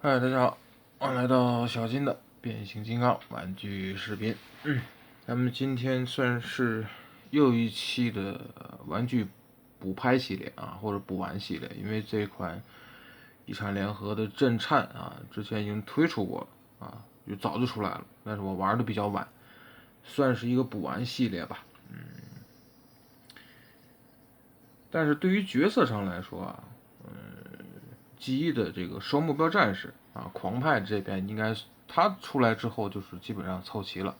嗨，大家好，欢迎来到小金的变形金刚玩具视频。咱们今天算是又一期的玩具补拍系列啊，或者补完系列，因为这款一产联合的震颤啊，之前已经推出过了啊，就早就出来了，但是我玩的比较晚，算是一个补完系列吧。但是对于角色上来说啊，G1的这个双目标战士啊，狂派这边应该它出来之后就是基本上凑齐了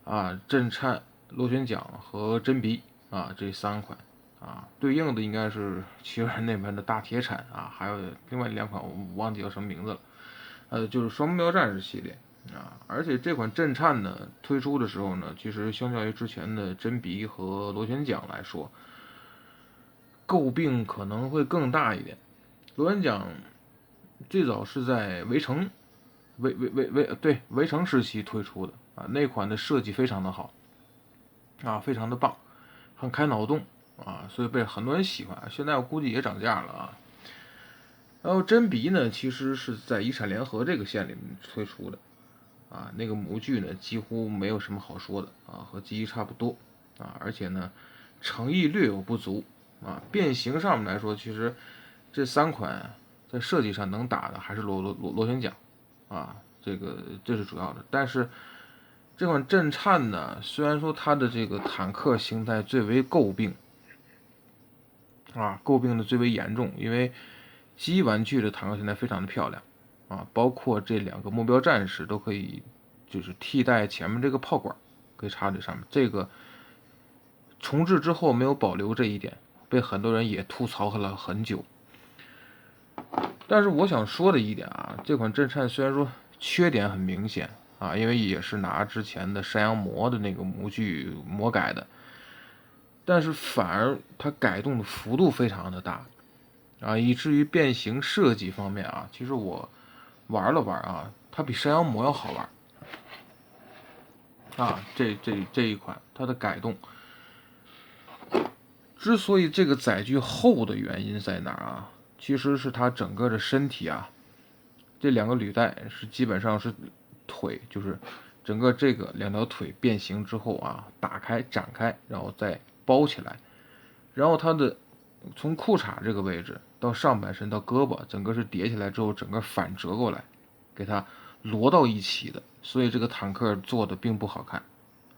啊，震颤、螺旋桨和真鼻啊这3款啊，对应的应该是奇人那边的大铁铲啊，还有另外2款我忘记叫什么名字了，就是双目标战士系列啊，而且这款震颤呢推出的时候呢，其实相较于之前的真鼻和螺旋桨来说，诟病可能会更大一点。螺旋桨最早是在围城围城时期推出的啊，那款的设计非常的好啊，非常的棒，很开脑洞啊，所以被很多人喜欢。现在我估计也涨价了啊。然后真鼻呢，其实是在一产联合这个线里面推出的啊，那个模具呢几乎没有什么好说的啊，和 G1差不多啊，而且呢诚意略有不足啊。变形上面来说，其实这3款在设计上能打的还是螺旋桨啊，这是主要的。但是这款震颤呢，虽然说它的这个坦克形态最为诟病啊，诟病的最为严重，因为G 玩具的坦克形态非常的漂亮啊，包括这2个目标战士都可以就是替代前面这个炮管，可以插在上面。这个重置之后没有保留这一点，被很多人也吐槽了很久。但是我想说的一点啊，这款震颤虽然说缺点很明显啊，因为也是拿之前的山羊魔的那个模具魔改的，但是反而它改动的幅度非常的大啊，以至于变形设计方面啊，其实我玩了玩啊，它比山羊魔要好玩啊。这一款它的改动，之所以这个载具厚的原因在哪儿啊？其实是它整个的身体啊，这2个履带是基本上是腿，就是整个这个2条腿变形之后啊，打开展开，然后再包起来，然后它的从裤衩这个位置到上半身到胳膊，整个是叠起来之后，整个反折过来，给它摞到一起的，所以这个坦克做的并不好看。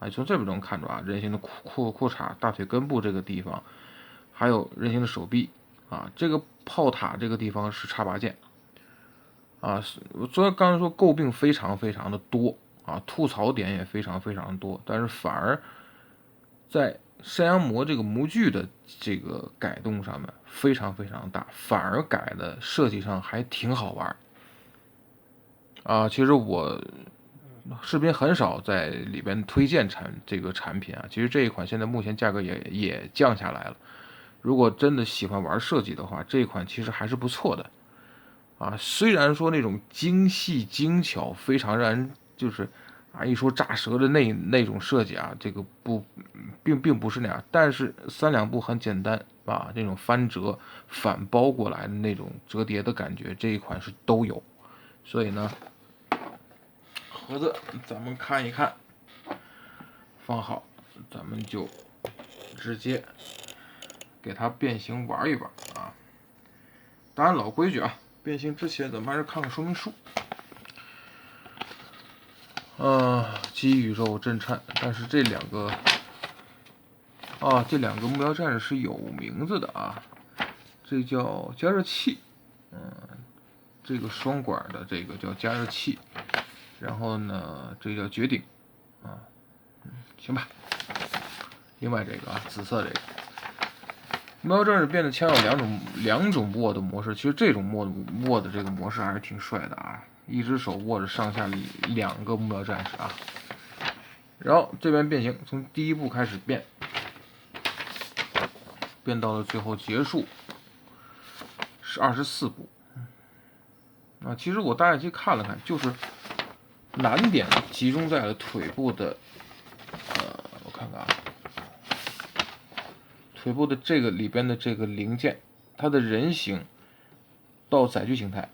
哎，从这边能看出啊，人形的裤衩、大腿根部这个地方，还有人形的手臂啊，这个炮塔这个地方是插拔剑啊。我刚才说诟病非常非常的多啊，吐槽点也非常非常多，但是反而在山羊魔这个模具的这个改动上面非常非常大，反而改的设计上还挺好玩啊。其实我视频很少在里边推荐这个产品啊，其实这一款现在目前价格也降下来了。如果真的喜欢玩设计的话，这一款其实还是不错的啊。虽然说那种精细精巧，非常让人就是啊一说炸舌的那种设计啊，这个并不是那样，但是3两步很简单啊，那种翻折反包过来的那种折叠的感觉，这一款是都有。所以呢，盒子咱们看一看，放好，咱们就直接给它变形玩一玩啊。当然老规矩啊，变形之前咱们还是看看说明书。基宇宙震颤，但是这2个这2个目标战士是有名字的啊，这叫加热器，这个双管的这个叫加热器，然后呢，这个叫绝顶啊，行吧。另外这个啊，紫色这个目标战士变的枪有两种握的模式，其实这种握的这个模式还是挺帅的啊，一只手握着上下2个目标战士啊。然后这边变形，从第1步开始变到了最后结束是24步啊。其实我大概去看了看，就是难点集中在了腿部的，我看看啊，腿部的这个里边的这个零件，它的人形到载具形态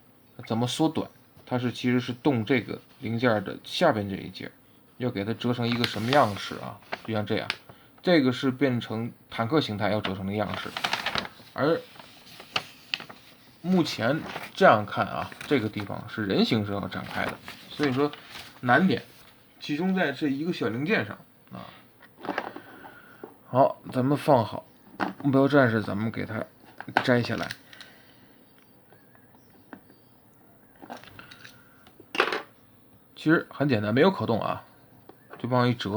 怎么缩短它其实是动这个零件的下边这一节，要给它折成一个什么样式啊？就像这样，这个是变成坦克形态要折成的样式，而目前这样看啊，这个地方是人形是要展开的，所以说难点集中在这一个小零件上啊。好，咱们放好目标战士，咱们给它摘下来。其实很简单，没有可动啊，就往上一折，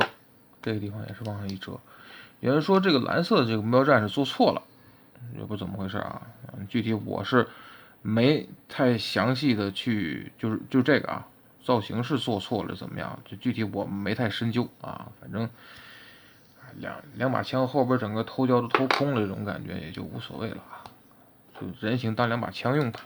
这个地方也是往上一折。有人说这个蓝色的这个目标战士做错了，也不怎么回事啊。具体我是没太详细的去，就这个啊，造型是做错了怎么样？就具体我没太深究啊，反正两把枪后边整个头胶都偷空了，这种感觉也就无所谓了啊，就人形当两把枪用吧。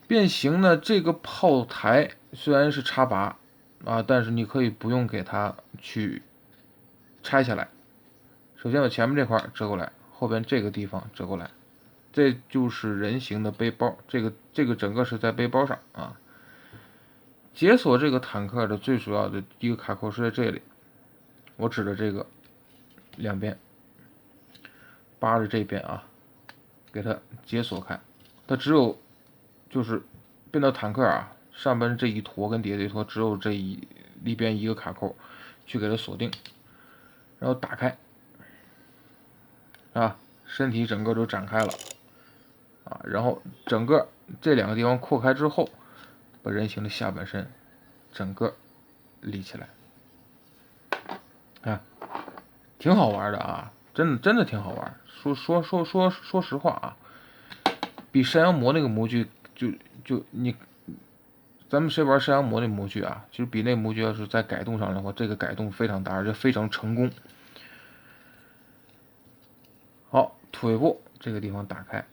变形呢，这个炮台虽然是插拔啊，但是你可以不用给它去拆下来。首先把前面这块折过来，后边这个地方折过来，这就是人形的背包。这个整个是在背包上啊。解锁这个坦克的最主要的一个卡扣是在这里，我指的这个两边，扒着这边啊，给它解锁开。它只有就是变到坦克啊，上边这一坨跟底下这一坨只有这里边一个卡扣去给它锁定，然后打开啊，身体整个都展开了啊，然后整个这两个地方扩开之后，把人形的下半身整个立起来啊，挺好玩的啊，真的挺好玩。说实话啊，比山羊魔那个模具咱们谁玩山羊魔那模具啊，其实比那模具要是在改动上的话，这个改动非常大，而且非常成功。好，腿部这个地方打开，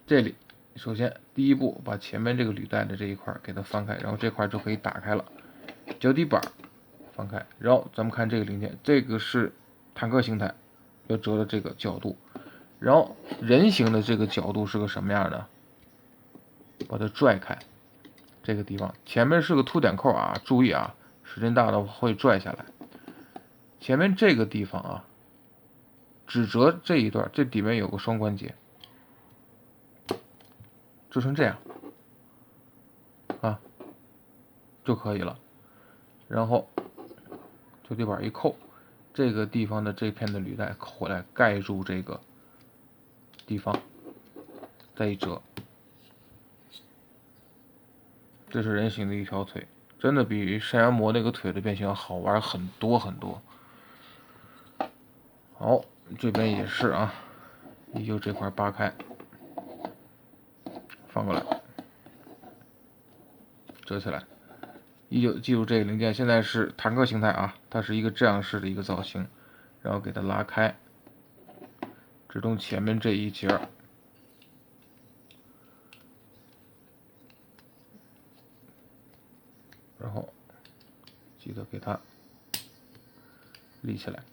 这里首先第一步把前面这个履带的这一块给它翻开，然后这块就可以打开了。脚底板翻开，然后咱们看这个零件，这个是坦克形态要折的这个角度，然后人形的这个角度是个什么样的？把它拽开，这个地方前面是个凸点扣啊，注意啊，时间大了会拽下来。前面这个地方啊，只折这一段，这里面有个双关节，折成这样啊就可以了。然后脚底板一扣，这个地方的这片的履带扣回来，盖住这个地方，再一折，这是人形的一条腿，真的比山羊魔那个腿的变形要好玩很多很多。好，这边也是啊，依旧这块扒开，翻过来，折起来。依旧记住这个零件，现在是坦克形态啊，它是一个这样式的一个造型，然后给它拉开，只动前面这一节，然后记得给它立起来。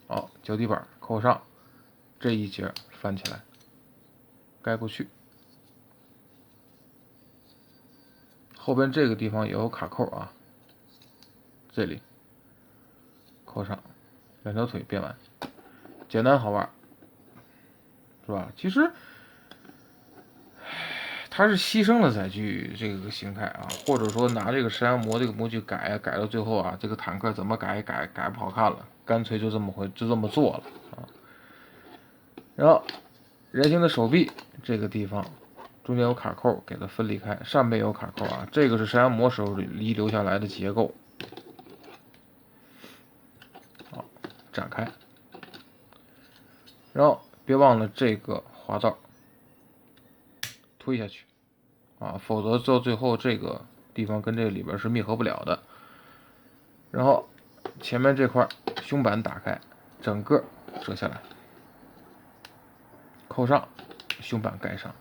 好，脚底板扣上，这一节翻起来，盖过去。后边这个地方也有卡扣啊，这里扣上，两条腿变完，简单好玩，是吧？其实它是牺牲了载具这个形态啊，或者说拿这个山羊魔这个模具改到最后啊，这个坦克怎么改不好看了，干脆就这么做了啊。然后人形的手臂这个地方中间有卡扣，给它分离开，上面有卡扣啊，这个是山羊魔时候遗留下来的结构。好，展开，然后别忘了这个滑道推下去啊，否则到最后这个地方跟这个里边是密合不了的。然后前面这块胸板打开，整个折下来，扣上，胸板盖上，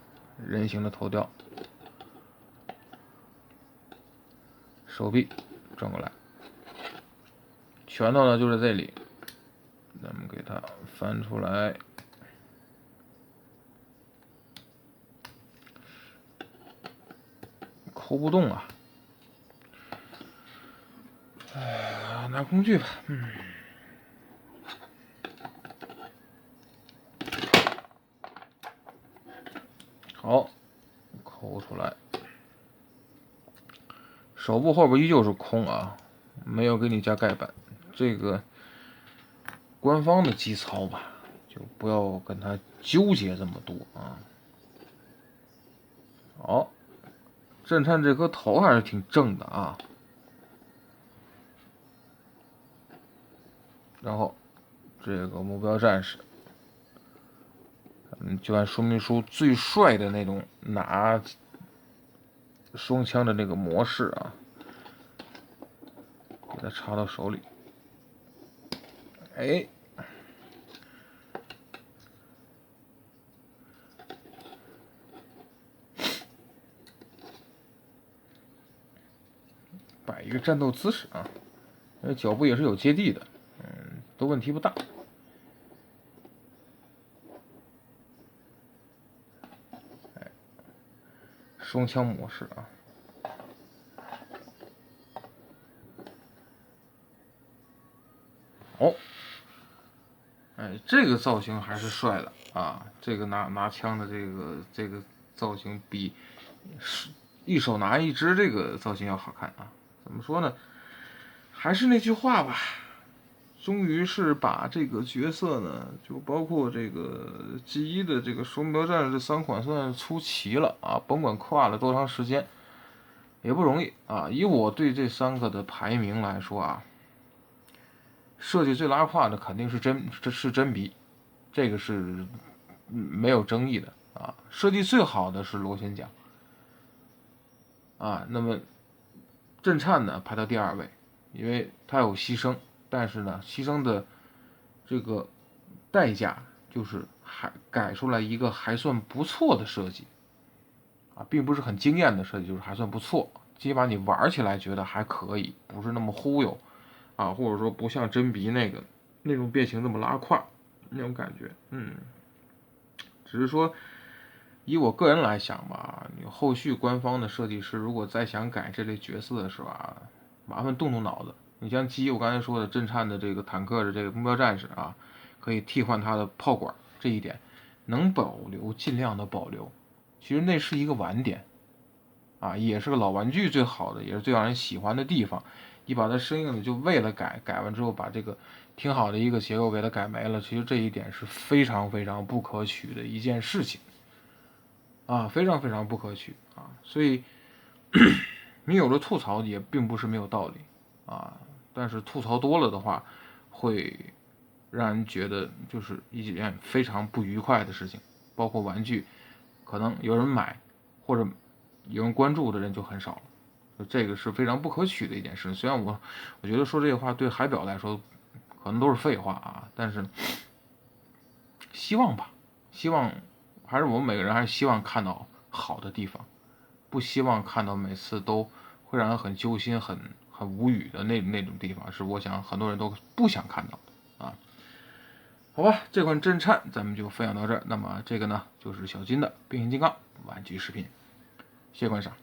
人形的头雕，手臂转过来，拳头呢就在这里，咱们给它翻出来，拖不动啊。拿工具吧，好，抠出来。手部后边依旧是空啊，没有给你加盖板。这个官方的机操吧，就不要跟他纠结这么多啊。好，震颤这颗头还是挺正的啊。然后这个目标战士，就按说明书最帅的那种拿双枪的那个模式啊，给它插到手里。哎，摆一个战斗姿势啊，脚步也是有接地的，都问题不大。双枪模式啊，哦，哎，这个造型还是帅的啊！这个拿枪的这个造型比一手拿一支这个造型要好看啊！怎么说呢？还是那句话吧，终于是把这个角色呢，就包括这个 G1的这个手目标战士这3款算出齐了啊！甭管跨了多长时间，也不容易啊！以我对这3个的排名来说啊，设计最拉胯的肯定是真鼻，这个是没有争议的啊。设计最好的是螺旋桨啊，那么震颤呢排到第2位，因为它有牺牲，但是呢，牺牲的这个代价就是还改出来一个还算不错的设计啊，并不是很惊艳的设计，就是还算不错，起码你玩起来觉得还可以，不是那么忽悠啊，或者说不像真鼻那种变形那么拉胯那种感觉，只是说以我个人来想吧，你后续官方的设计师如果再想改这类角色的时候啊，麻烦动动脑子。你像我刚才说的震颤的这个坦克的这个目标战士啊，可以替换他的炮管，这一点能保留尽量的保留。其实那是一个玩点啊，也是个老玩具最好的，也是最让人喜欢的地方。你把它生硬的就为了改完之后，把这个挺好的一个结构给它改没了，其实这一点是非常非常不可取的一件事情啊，非常非常不可取啊。所以你有了吐槽也并不是没有道理啊，但是吐槽多了的话，会让人觉得就是一件非常不愉快的事情。包括玩具，可能有人买或者有人关注的人就很少了，这个是非常不可取的一件事。虽然我觉得说这个话对海表来说可能都是废话啊，但是希望吧，希望还是我们每个人还是希望看到好的地方，不希望看到每次都会让人很揪心、很无语的那种地方，是我想很多人都不想看到的啊。好吧，这款震颤咱们就分享到这儿。那么这个呢，就是小金的变形金刚玩具视频，谢谢观赏。